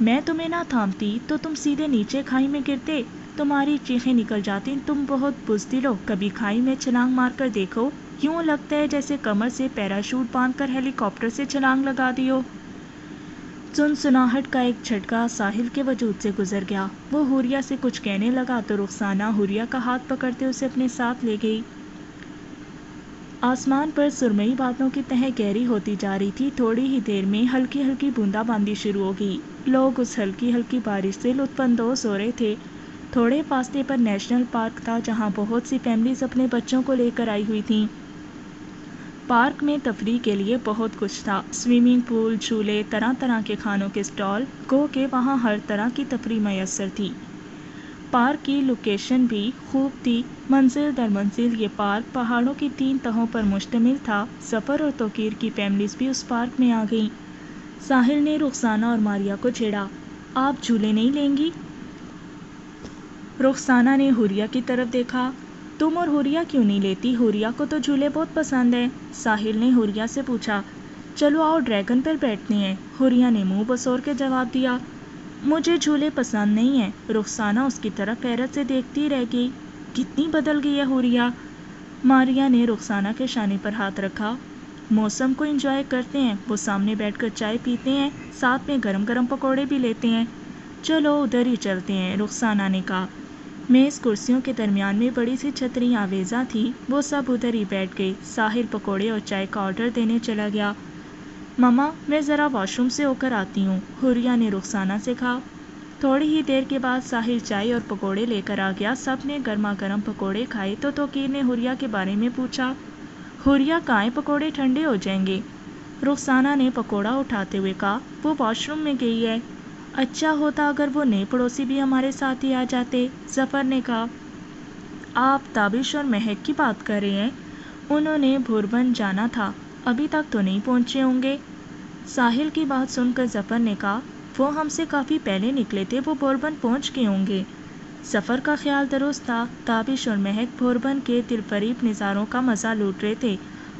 میں تمہیں نہ تھامتی تو تم سیدھے نیچے کھائی میں گرتے، تمہاری چیخیں نکل جاتی، تم بہت بزدل ہو، کبھی کھائی میں چھلانگ مار کر دیکھو، یوں لگتا ہے جیسے کمر سے پیراشوٹ باندھ کر ہیلی کاپٹر سے چھلانگ لگا دی ہو۔ سنسناہٹ کا ایک جھٹکا ساحل کے وجود سے گزر گیا۔ وہ حوریہ سے کچھ کہنے لگا تو رخسانہ حوریہ کا ہاتھ پکڑتے اسے اپنے ساتھ لے گئی۔ آسمان پر سرمئی بادلوں کی تہہ گہری ہوتی جا رہی تھی۔ تھوڑی ہی دیر میں ہلکی ہلکی بوندا باندی شروع ہو گئی۔ لوگ اس ہلکی ہلکی بارش سے لطف اندوز ہو رہے تھے۔ تھوڑے فاصلے پر نیشنل پارک تھا جہاں بہت سی فیملیز اپنے بچوں کو لے کر آئی ہوئی تھیں۔ پارک میں تفریح کے لیے بہت کچھ تھا، سوئمنگ پول، جھولے، طرح طرح کے کھانوں کے اسٹال، گو کہ وہاں ہر طرح کی تفریح میسر تھی۔ پارک کی لوکیشن بھی خوب تھی، منزل در منزل یہ پارک پہاڑوں کی 3 تہوں پر مشتمل تھا۔ ظفر اور توقیر کی فیملیز بھی اس پارک میں آ گئیں۔ ساحل نے رخسانہ اور ماریہ کو چھیڑا، آپ جھولے نہیں لیں گی؟ رخسانہ نے حوریہ کی طرف دیکھا، تم اور حوریہ کیوں نہیں لیتی؟ حوریہ کو تو جھولے بہت پسند ہیں۔ ساحل نے حوریہ سے پوچھا، چلو آؤ ڈریگن پر بیٹھتے ہیں۔ حوریہ نے منہ بسور کے جواب دیا، مجھے جھولے پسند نہیں ہیں۔ رخسانہ اس کی طرف حیرت سے دیکھتی رہ گئی، کتنی بدل گئی ہے حوریہ۔ ماریہ نے رخسانہ کے شانے پر ہاتھ رکھا، موسم کو انجوائے کرتے ہیں، وہ سامنے بیٹھ کر چائے پیتے ہیں، ساتھ میں گرم گرم پکوڑے بھی لیتے ہیں۔ چلو ادھر ہی چلتے ہیں، رخسانہ نے کہا۔ میز کرسیوں کے درمیان میں بڑی سی چھتری آویزاں تھی، وہ سب ادھر ہی بیٹھ گئے۔ ساحل پکوڑے اور چائے کا آرڈر دینے چلا گیا۔ مما میں ذرا واش روم سے ہو کر آتی ہوں، حوریہ نے رخسانہ سے کہا۔ تھوڑی ہی دیر کے بعد ساحل چائے اور پکوڑے لے کر آ گیا۔ سب نے گرما گرم پکوڑے کھائے تو توقیر نے حوریہ کے بارے میں پوچھا، حوریہ کہاں پکوڑے ٹھنڈے ہو جائیں گے؟ رخسانہ نے پکوڑا اٹھاتے ہوئے کہا، وہ واش روم میں گئی ہے۔ اچھا ہوتا اگر وہ نئے پڑوسی بھی ہمارے ساتھ ہی آ جاتے، ظفر نے کہا۔ آپ تابش اور مہک کی بات کر رہے ہیں؟ انہوں نے بھوربن جانا تھا، ابھی تک تو نہیں پہنچے ہوں گے۔ ساحل کی بات سن کر ظفر نے کہا، وہ ہم سے کافی پہلے نکلے تھے، وہ بھوربن پہنچ گئے ہوں گے۔ ظفر کا خیال درست تھا، تابش اور مہک بھوربن کے دلفریب نظاروں کا مزہ لوٹ رہے تھے۔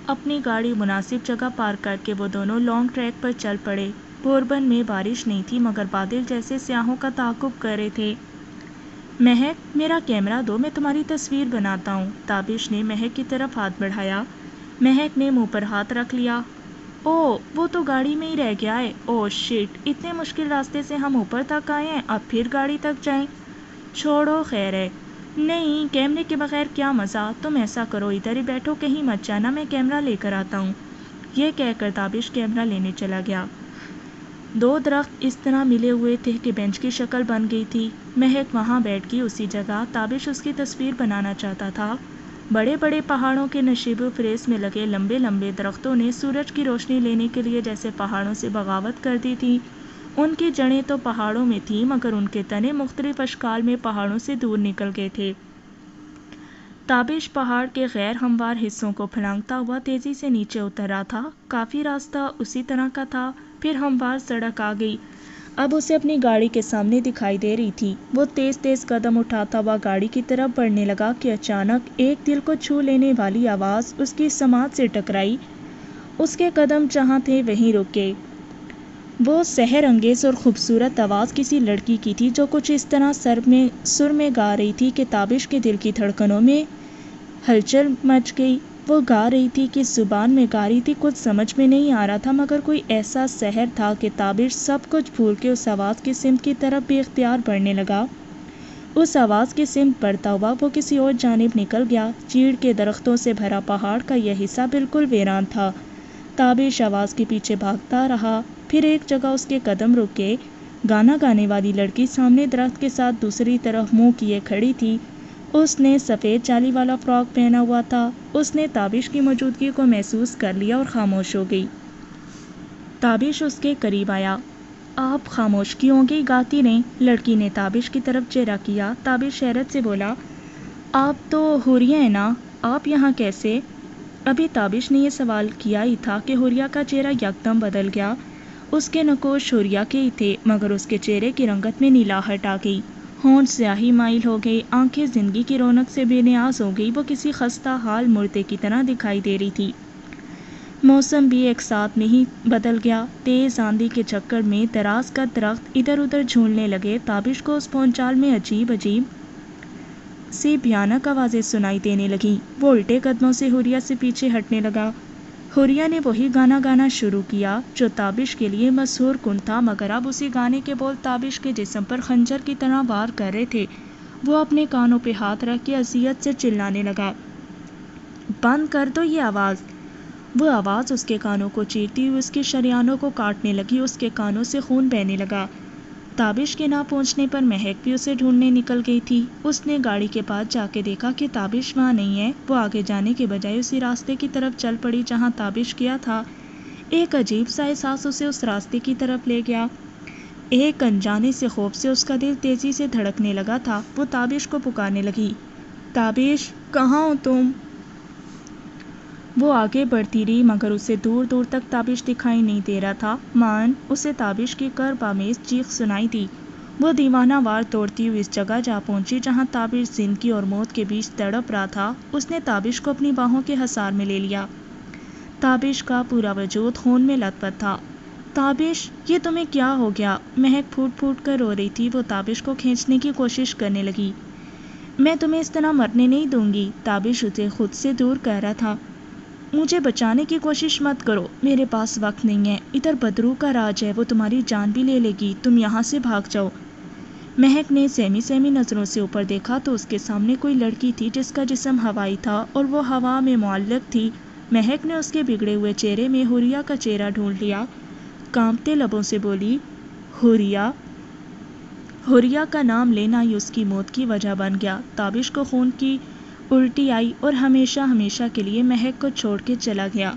اپنی گاڑی مناسب جگہ پارک کر کے وہ دونوں لانگ ٹریک پر چل پڑے۔ بھوربن میں بارش نہیں تھی مگر بادل جیسے سیاحوں کا تعاقب کر رہے تھے۔ مہک میرا کیمرہ دو، میں تمہاری تصویر بناتا ہوں۔ تابش نے مہک کی طرف ہاتھ بڑھایا، مہک نے منہ پر ہاتھ رکھ لیا، او وہ تو گاڑی میں ہی رہ گیا ہے، او شٹ، اتنے مشکل راستے سے ہم اوپر تک آئے ہیں، اب پھر گاڑی تک جائیں؟ چھوڑو خیر ہے۔ نہیں کیمرے کے بغیر کیا مزہ، تم ایسا کرو ادھر ہی بیٹھو، کہیں مت جانا، میں کیمرہ لے کر آتا ہوں۔ یہ کہہ کر تابش کیمرہ لینے چلا گیا۔ 2 درخت اس طرح ملے ہوئے تھے کہ بینچ کی شکل بن گئی تھی۔ مہک وہاں بیٹھ گئی اسی جگہ، تابش اس کی تصویر بنانا چاہتا تھا۔ بڑے بڑے پہاڑوں کے نشیب و فریز میں لگے لمبے لمبے درختوں نے سورج کی روشنی لینے کے لیے جیسے پہاڑوں سے بغاوت کر دی تھی۔ ان کی جڑیں تو پہاڑوں میں تھیں مگر ان کے تنے مختلف اشکال میں پہاڑوں سے دور نکل گئے تھے۔ تابش پہاڑ کے غیر ہموار حصوں کو پھلانگتا ہوا تیزی سے نیچے اتر رہا تھا۔ کافی راستہ اسی طرح کا تھا، پھر ہموار سڑک آ گئی، اب اسے اپنی گاڑی کے سامنے دکھائی دے رہی تھی۔ وہ تیز تیز قدم اٹھاتا ہوا گاڑی کی طرف بڑھنے لگا کہ اچانک ایک دل کو چھو لینے والی آواز اس کی سماعت سے ٹکرائی۔ اس کے قدم جہاں تھے وہیں رک گئے۔ وہ سحر انگیز اور خوبصورت آواز کسی لڑکی کی تھی جو کچھ اس طرح سر میں گا رہی تھی کہ تابش کے دل کی دھڑکنوں میں ہلچل مچ گئی۔ وہ گا رہی تھی، کس زبان میں گا رہی تھی کچھ سمجھ میں نہیں آ رہا تھا مگر کوئی ایسا سحر تھا کہ تابش سب کچھ بھول کے اس آواز کی سمت کی طرف بے اختیار بڑھنے لگا۔ اس آواز کی سمت بڑھتا ہوا وہ کسی اور جانب نکل گیا۔ چیڑ کے درختوں سے بھرا پہاڑ کا یہ حصہ بالکل ویران تھا۔ تابش آواز کے پیچھے بھاگتا رہا، پھر ایک جگہ اس کے قدم رک گئے۔ گانا گانے والی لڑکی سامنے درخت کے ساتھ دوسری طرف منہ کیے کھڑی تھی۔ اس نے سفید جالی والا فراک پہنا ہوا تھا۔ اس نے تابش کی موجودگی کو محسوس کر لیا اور خاموش ہو گئی۔ تابش اس کے قریب آیا، آپ خاموش کیوں ہو گئی، گاتی رہیں۔ لڑکی نے تابش کی طرف چہرہ کیا۔ تابش حیرت سے بولا، آپ تو حوریہ ہیں نا، آپ یہاں کیسے؟ ابھی تابش نے یہ سوال کیا ہی تھا کہ حوریہ کا چہرہ یکدم بدل گیا۔ اس کے نقوش حوریہ کے ہی تھے مگر اس کے چہرے کی رنگت میں نیلاہٹ آ گئی، ہونٹ سیاہی مائل ہو گئی، آنکھیں زندگی کی رونق سے بے نیاز ہو گئی، وہ کسی خستہ حال مردے کی طرح دکھائی دے رہی تھی۔ موسم بھی ایک ساتھ میں ہی بدل گیا۔ تیز آندھی کے چکر میں دراز کا درخت ادھر ادھر جھولنے لگے۔ تابش کو اس بھونچال میں عجیب سی بھیانک آوازیں سنائی دینے لگیں۔ وہ الٹے قدموں سے حوریہ سے پیچھے ہٹنے لگا۔ حوریہ نے وہی گانا گانا شروع کیا جو تابش کے لیے مسحور کن تھا، مگر اب اسی گانے کے بول تابش کے جسم پر خنجر کی طرح وار کر رہے تھے۔ وہ اپنے کانوں پہ ہاتھ رکھ کے اذیت سے چلانے لگا، بند کر دو یہ آواز۔ وہ آواز اس کے کانوں کو چیرتی ہوئی اس کے شریانوں کو کاٹنے لگی، اس کے کانوں سے خون بہنے لگا۔ تابش کے نہ پہنچنے پر مہک بھی اسے ڈھونڈنے نکل گئی تھی۔ اس نے گاڑی کے پاس جا کے دیکھا کہ تابش وہاں نہیں ہے۔ وہ آگے جانے کے بجائے اسی راستے کی طرف چل پڑی جہاں تابش گیا تھا۔ ایک عجیب سا احساس اسے اس راستے کی طرف لے گیا۔ ایک انجانے سے خوف سے اس کا دل تیزی سے دھڑکنے لگا تھا۔ وہ تابش کو پکارنے لگی، تابش کہاں ہو تم؟ وہ آگے بڑھتی رہی مگر اسے دور دور تک تابش دکھائی نہیں دے رہا تھا۔ مان اسے تابش کی کرب آمیز چیخ سنائی دی۔ وہ دیوانہ وار دوڑتی ہوئی اس جگہ جا پہنچی جہاں تابش زندگی اور موت کے بیچ تڑپ رہا تھا۔ اس نے تابش کو اپنی باہوں کے حصار میں لے لیا۔ تابش کا پورا وجود خون میں لت پت تھا۔ تابش یہ تمہیں کیا ہو گیا؟ مہک پھوٹ پھوٹ کر رو رہی تھی۔ وہ تابش کو کھینچنے کی کوشش کرنے لگی۔ میں تمہیں اس طرح مرنے نہیں دوں گی، تابش اسے خود سے دور کہہ رہا تھا۔ مجھے بچانے کی کوشش مت کرو، میرے پاس وقت نہیں ہے، ادھر بدرو کا راج ہے، وہ تمہاری جان بھی لے گی، تم یہاں سے بھاگ جاؤ۔ مہک نے سہمی نظروں سے اوپر دیکھا تو اس کے سامنے کوئی لڑکی تھی جس کا جسم ہوائی تھا اور وہ ہوا میں معلق تھی۔ مہک نے اس کے بگڑے ہوئے چہرے میں حوریہ کا چہرہ ڈھونڈ لیا، کانپتے لبوں سے بولی، حوریہ۔ حوریہ کا نام لینا ہی اس کی موت کی وجہ بن گیا۔ تابش کو خون کی الٹی آئی اور ہمیشہ کے لیے مہک کو چھوڑ کے چلا گیا۔